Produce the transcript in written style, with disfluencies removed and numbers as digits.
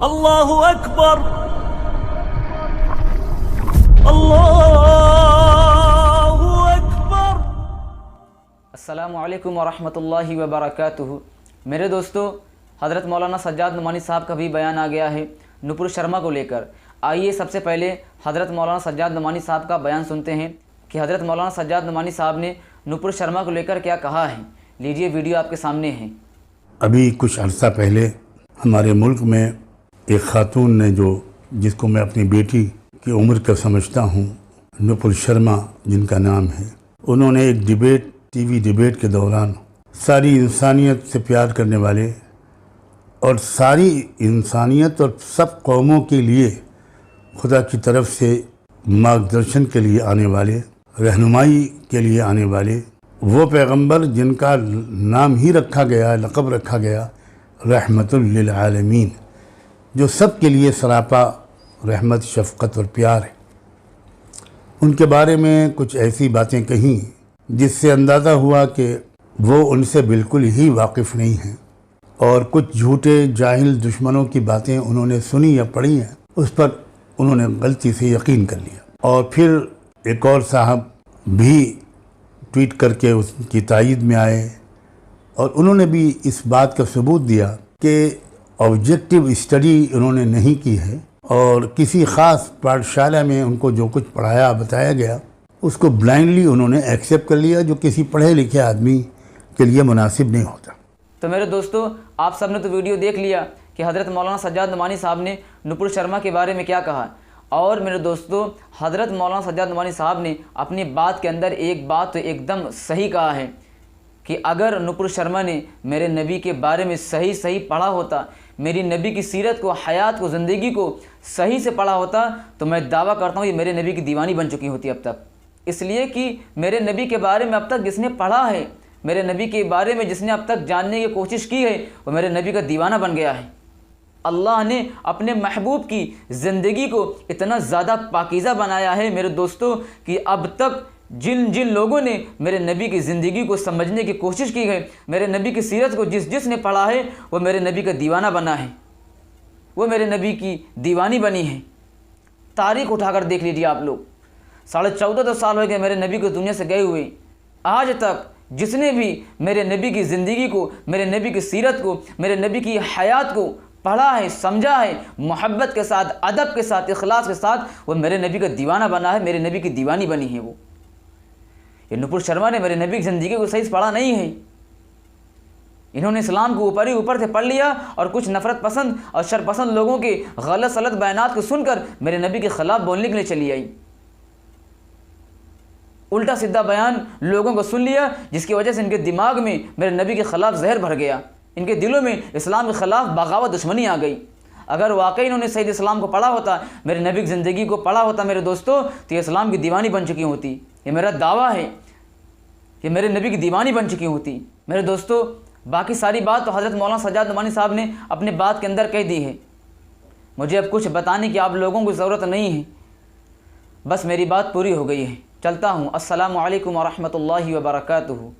अल्लाहु अकबर, अल्लाहु अकबर। अस्सलामु अलैकुम वरहमतुल्लाहि वबरकातुहू। मेरे दोस्तों, हज़रत मौलाना सज्जाद नुमानी साहब का भी बयान आ गया है नुपुर शर्मा को लेकर। आइए सबसे पहले हज़रत मौलाना सज्जाद नुमानी साहब का बयान सुनते हैं कि हज़रत मौलाना सज्जाद नुमानी साहब ने नुपुर शर्मा को लेकर क्या कहा है। लीजिए, वीडियो आपके सामने है। अभी कुछ अर्सा पहले हमारे मुल्क में एक ख़ातून ने, जिसको मैं अपनी बेटी की उम्र का समझता हूँ, नुपुर शर्मा जिनका नाम है, उन्होंने एक टीवी डिबेट के दौरान सारी इंसानियत से प्यार करने वाले और सारी इंसानियत और सब कौमों के लिए खुदा की तरफ से मार्गदर्शन के लिए आने वाले, रहनुमाई के लिए आने वाले वो पैगंबर जिनका नाम ही रखा गया, लक़ब रखा गया रहमतुल लिल आलमीन, जो सब के लिए सरापा रहमत, शफ़क़त और प्यार है, उनके बारे में कुछ ऐसी बातें कहीं जिससे अंदाज़ा हुआ कि वो उनसे बिल्कुल ही वाकिफ़ नहीं हैं और कुछ झूठे जाहिल दुश्मनों की बातें उन्होंने सुनी या पढ़ी हैं, उस पर उन्होंने गलती से यकीन कर लिया। और फिर एक और साहब भी ट्वीट करके उसकी तायीद में आए और उन्होंने भी इस बात का सबूत दिया कि ऑब्जेक्टिव स्टडी उन्होंने नहीं की है और किसी ख़ास पाठशाला में उनको जो कुछ पढ़ाया बताया गया उसको ब्लाइंडली उन्होंने एक्सेप्ट कर लिया, जो किसी पढ़े लिखे आदमी के लिए मुनासिब नहीं होता। तो मेरे दोस्तों, आप सब ने तो वीडियो देख लिया कि हज़रत मौलाना सज्जाद नुमानी साहब ने नुपुर शर्मा के बारे में क्या कहा। और मेरे दोस्तों, हज़रत मौलाना सज्जाद नुमानी साहब ने अपनी बात के अंदर एक बात तो एकदम सही कहा है कि अगर नुपुर शर्मा ने मेरे नबी के बारे में सही पढ़ा होता, मेरी नबी की सीरत को, हयात को, ज़िंदगी को सही से पढ़ा होता, तो मैं दावा करता हूँ ये मेरे नबी की दीवानी बन चुकी होती अब तक। इसलिए कि मेरे नबी के बारे में अब तक जिसने पढ़ा है, मेरे नबी के बारे में जिसने अब तक जानने की कोशिश की है, वो मेरे नबी का दीवाना बन गया है। अल्लाह ने अपने महबूब की ज़िंदगी को इतना ज़्यादा पाकीज़ा बनाया है मेरे दोस्तों कि अब तक जिन लोगों ने मेरे नबी की ज़िंदगी को समझने की कोशिश की है, मेरे नबी की सीरत को जिसने पढ़ा है, वो मेरे नबी का दीवाना बना है, वो मेरे नबी की दीवानी बनी है। तारीख़ उठाकर देख लीजिए आप लोग, 14.5 साल हो गए मेरे नबी को दुनिया से गए हुए। आज तक जिसने भी मेरे नबी की ज़िंदगी को, मेरे नबी की सीरत को, मेरे नबी की हयात को पढ़ा है, समझा है, मोहब्बत के साथ, अदब के साथ, इखलास के साथ, वो मेरे नबी का दीवाना बना है, मेरे नबी की दीवानी बनी है। वो ये नुपुर शर्मा ने मेरे नबी की ज़िंदगी को सही से पढ़ा नहीं है। इन्होंने इस्लाम को ऊपर से पढ़ लिया और कुछ नफ़रत पसंद और शरपसंद लोगों के गलत सलत बयानात को सुनकर मेरे नबी के ख़िलाफ़ बोलने के लिए चली आई। उल्टा सीधा बयान लोगों को सुन लिया, जिसकी वजह से इनके दिमाग में मेरे नबी के ख़िलाफ़ जहर भर गया, इनके दिलों में इस्लाम के ख़िलाफ़ बगावत, दुश्मनी आ गई। अगर वाकई इन्होंने सही इस्लाम को पढ़ा होता, मेरे नबी की ज़िंदगी को पढ़ा होता मेरे दोस्तों, तो ये इस्लाम की दीवानी बन चुकी होती। ये मेरा दावा है, ये मेरे नबी की दीवानी बन चुकी होती। मेरे दोस्तों, बाकी सारी बात तो हज़रत मौलाना सज्जाद नुमानी साहब ने अपनी बात के अंदर कह दी है। मुझे अब कुछ बताने की आप लोगों को ज़रूरत नहीं है, बस मेरी बात पूरी हो गई है। चलता हूँ। अस्सलामु अलैकुम वरहमतुल्लाहि वबरकातुहू।